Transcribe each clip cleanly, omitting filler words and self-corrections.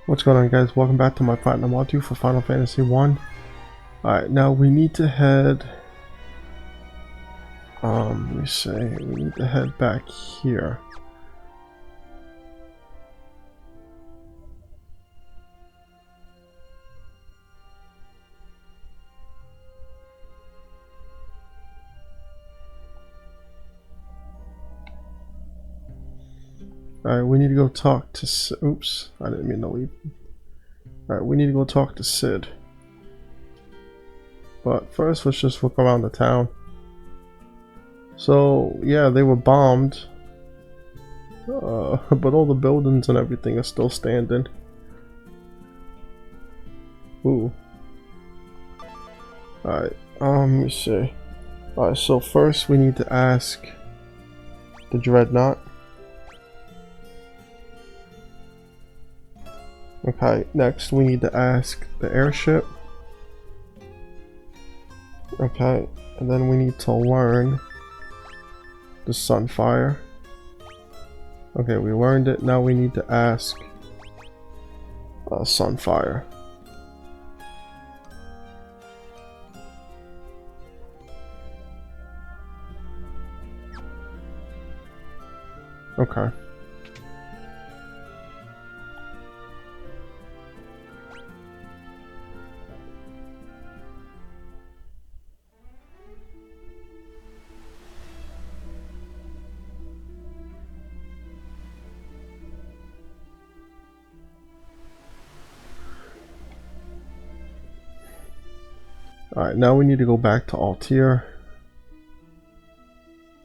What's going on, guys? Welcome back to my Platinum walkthrough for Final Fantasy 1. Alright, now we need to head we need to head back here. Alright, we need to go talk to oops, I didn't mean to leave. Alright, we need to go talk to Sid. But first, let's just look around the town. So, yeah, they were bombed. But all the buildings and everything are still standing. Ooh. Alright, let me see. Alright, so first we need to ask the Dreadnought. Okay, next we need to ask the airship. Okay, and then we need to learn the Sunfire. Okay, we learned it. Now we need to ask Sunfire. Okay. Alright, now we need to go back to Altair.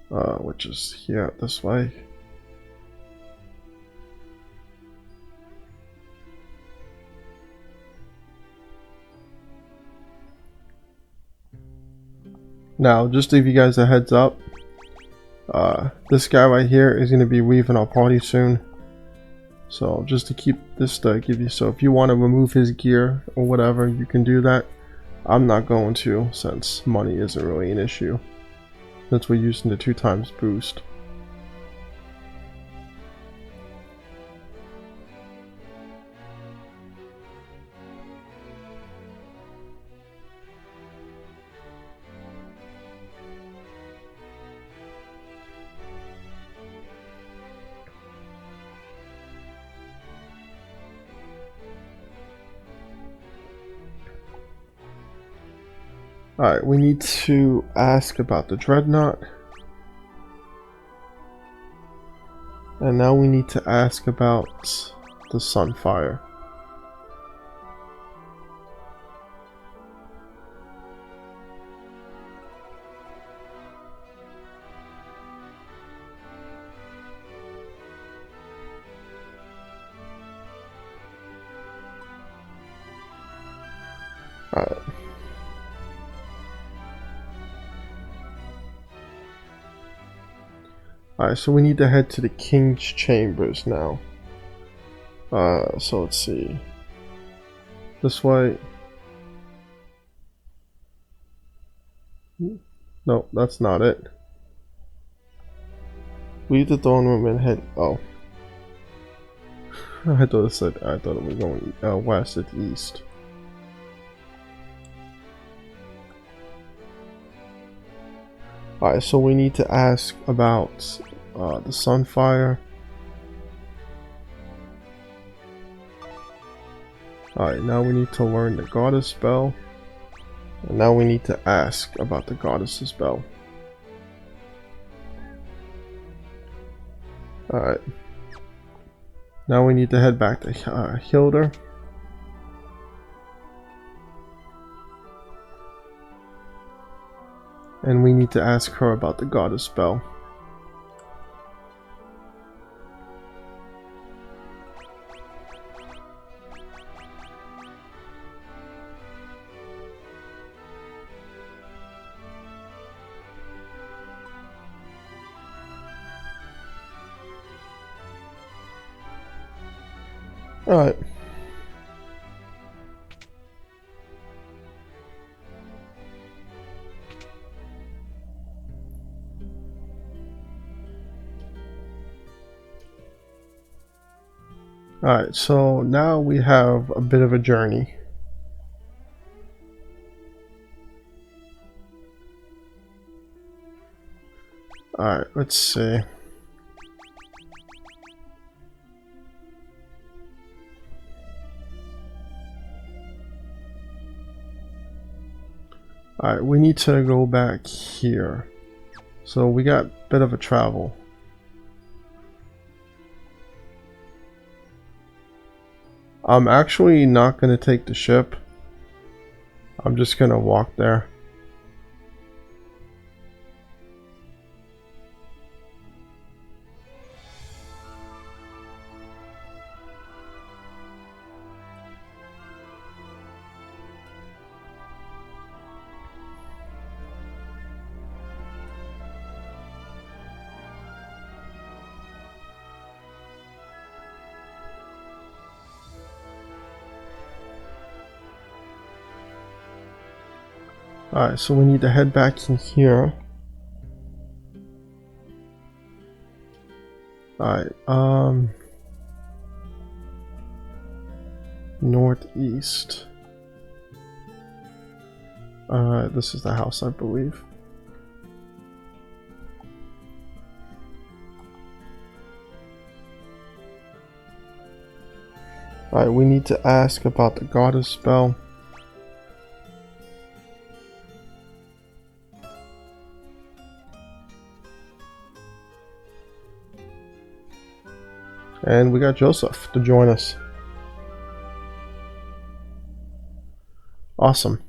Which is here, this way. Now, just to give you guys a heads up, this guy right here is going to be leaving our party soon. So, just to keep this to give you, so if you want to remove his gear or whatever, you can do that. I'm not going to, since money isn't really an issue. Since we're using the 2x boost. Alright, we need to ask about the Dreadnought. And now we need to ask about the Sunfire. Alright. Alright, so we need to head to the King's Chambers now. So let's see. This way. No, that's not it. Leave the throne room and head. Oh. I thought it said. I thought it was going west and east. Alright, so we need to ask about the Sunfire. Alright, now we need to learn the Goddess spell. And now we need to ask about the Goddess's spell. Alright. Now we need to head back to Hilda. And we need to ask her about the Goddess spell. Alright. Alright, so now we have a bit of a journey. Alright, let's see. Alright, we need to go back here. So we got a bit of a travel. I'm actually not going to take the ship. I'm just going to walk there. Alright, so we need to head back in here. Alright, northeast. This is the house, I believe. Alright, we need to ask about the goddess spell. And we got Joseph to join us. Awesome.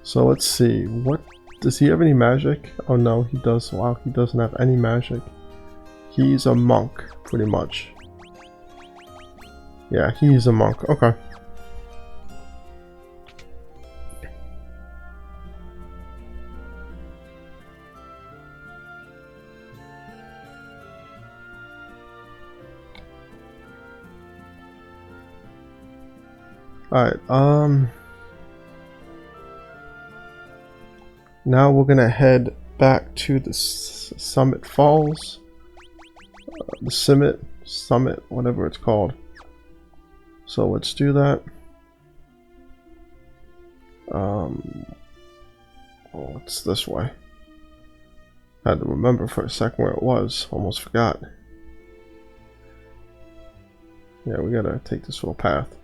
So let's see. What does he have any magic? Oh no, he does. Wow, he doesn't have any magic. He's a monk, pretty much. Yeah, he's a monk. Okay. Alright, now we're gonna head back to the Summit Falls. The Summit, whatever it's called. So let's do that. Oh, it's this way. Had to remember for a second where it was. Almost forgot. Yeah, we gotta take this little path.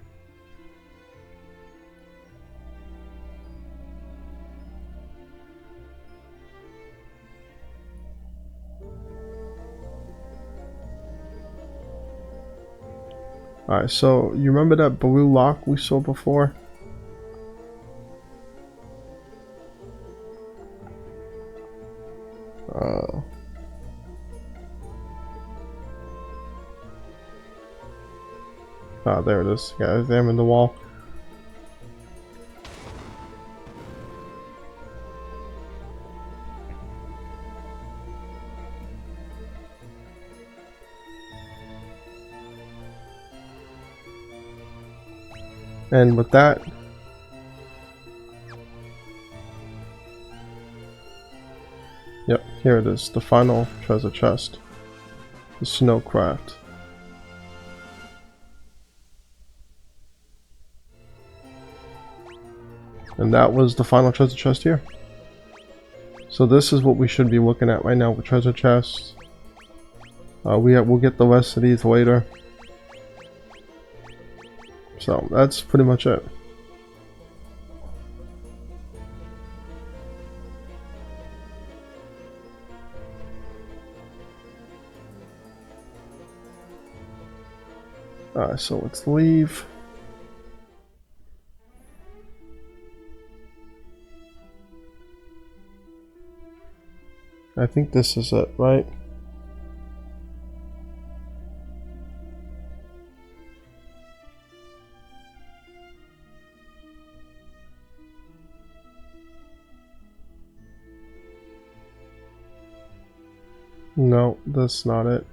Alright, so you remember that blue lock we saw before? Oh, there it is. Yeah, I'm in the wall. And with that, yep, here it is, the final treasure chest, the Snowcraft. And that was the final treasure chest here. So this is what we should be looking at right now with treasure chests. We'll get the rest of these later. So that's pretty much it. So let's leave. I think this is it, right? No, that's not it.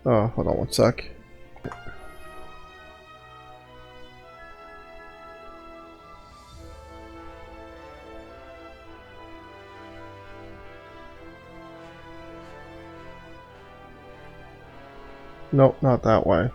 Oh, hold on one sec. Nope, not that way.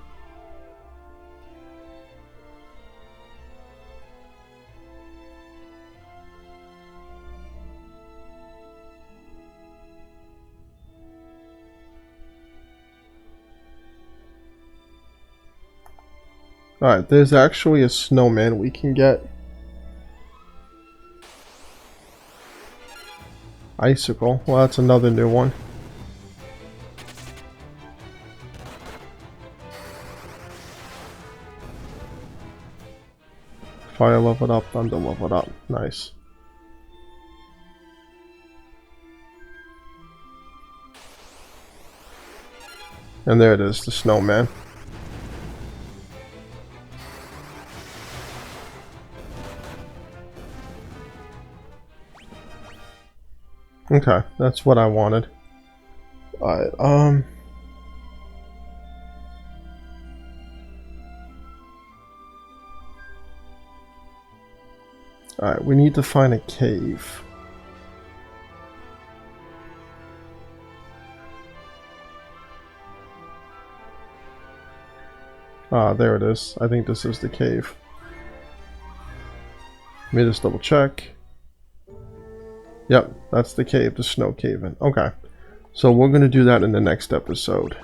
Alright, there's actually a snowman we can get. Icicle. Well, that's another new one. Fire leveled up, thunder leveled up. Nice. And there it is, the snowman. Okay, that's what I wanted. Alright, Alright, we need to find a cave. Ah, there it is. I think this is the cave. Let me just double check. Yep, that's the cave, the snow cave-in. Okay, so we're going to do that in the next episode.